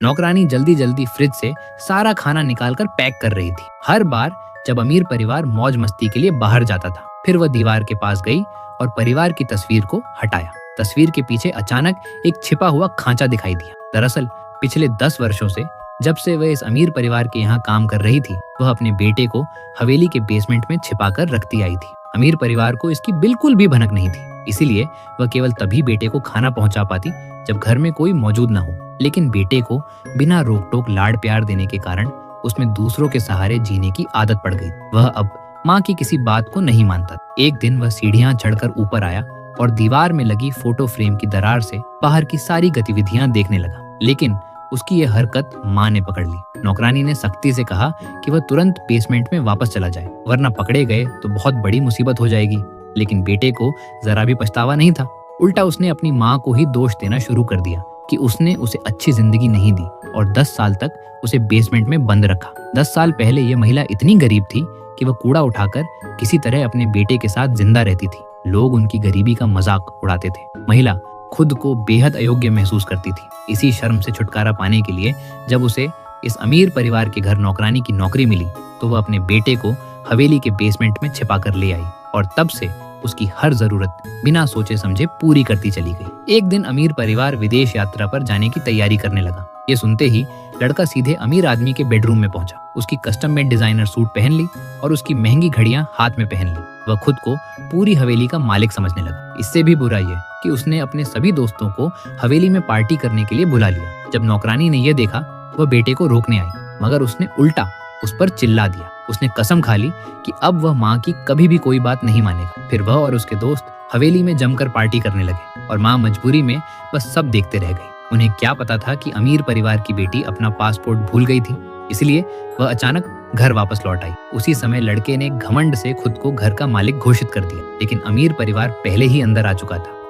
नौकरानी जल्दी जल्दी फ्रिज से सारा खाना निकालकर पैक कर रही थी। हर बार जब अमीर परिवार मौज मस्ती के लिए बाहर जाता था, फिर वह दीवार के पास गई और परिवार की तस्वीर को हटाया। तस्वीर के पीछे अचानक एक छिपा हुआ खांचा दिखाई दिया। दरअसल पिछले 10 वर्षों से जब से वह इस अमीर परिवार के यहाँ काम कर रही थी, वह अपने बेटे को हवेली के बेसमेंट में छिपाकर रखती आई थी। अमीर परिवार को इसकी बिल्कुल भी भनक नहीं थी, इसीलिए वह केवल तभी बेटे को खाना पहुंचा पाती जब घर में कोई मौजूद न हो। लेकिन बेटे को बिना रोक टोक लाड प्यार देने के कारण उसमें दूसरों के सहारे जीने की आदत पड़ गई। वह अब माँ की किसी बात को नहीं मानता। एक दिन वह सीढ़ियां चढ़कर ऊपर आया और दीवार में लगी फोटो फ्रेम की दरार से बाहर की सारी गतिविधियां देखने लगा। लेकिन उसकी यह हरकत माँ ने पकड़ ली। नौकरानी ने सख्ती से कहा कि वह तुरंत बेसमेंट में वापस चला जाए, वरना पकड़े गए तो बहुत बड़ी मुसीबत हो जाएगी। लेकिन बेटे को जरा भी पछतावा नहीं था। उल्टा उसने अपनी माँ को ही दोष देना शुरू कर दिया कि उसने उसे अच्छी जिंदगी नहीं दी और 10 साल तक उसे बेसमेंट में बंद रखा। 10 साल पहले यह महिला इतनी गरीब थी कि वह कूड़ा उठाकर किसी तरह अपने बेटे के साथ जिंदा रहती थी। लोग उनकी गरीबी का मजाक उड़ाते थे। महिला खुद को बेहद अयोग्य महसूस करती थी। इसी शर्म से छुटकारा पाने के लिए जब उसे इस अमीर परिवार के घर नौकरानी की नौकरी मिली, तो वह अपने बेटे को हवेली के बेसमेंट में छिपा कर ले आई और तब से उसकी हर जरूरत बिना सोचे समझे पूरी करती चली गई। एक दिन अमीर परिवार विदेश यात्रा पर जाने की तैयारी करने लगा। ये सुनते ही लड़का सीधे अमीर आदमी के बेडरूम में पहुंचा। उसकी कस्टम मेड डिजाइनर सूट पहन ली और उसकी महंगी घड़ियां हाथ में पहन ली। वह खुद को पूरी हवेली का मालिक समझने लगा। इससे भी बुरा यह कि उसने अपने सभी दोस्तों को हवेली में पार्टी करने के लिए बुला लिया। जब नौकरानी ने यह देखा, वह बेटे को रोकने आई, मगर उसने उल्टा उस पर चिल्ला दिया। उसने कसम खा ली कि अब वह माँ की कभी भी कोई बात नहीं मानेगा। फिर वह और उसके दोस्त हवेली में जमकर पार्टी करने लगे और माँ मजबूरी में बस सब देखते रह गई। उन्हें क्या पता था कि अमीर परिवार की बेटी अपना पासपोर्ट भूल गई थी, इसलिए वह अचानक घर वापस लौट आई। उसी समय लड़के ने घमंड से खुद को घर का मालिक घोषित कर दिया, लेकिन अमीर परिवार पहले ही अंदर आ चुका था।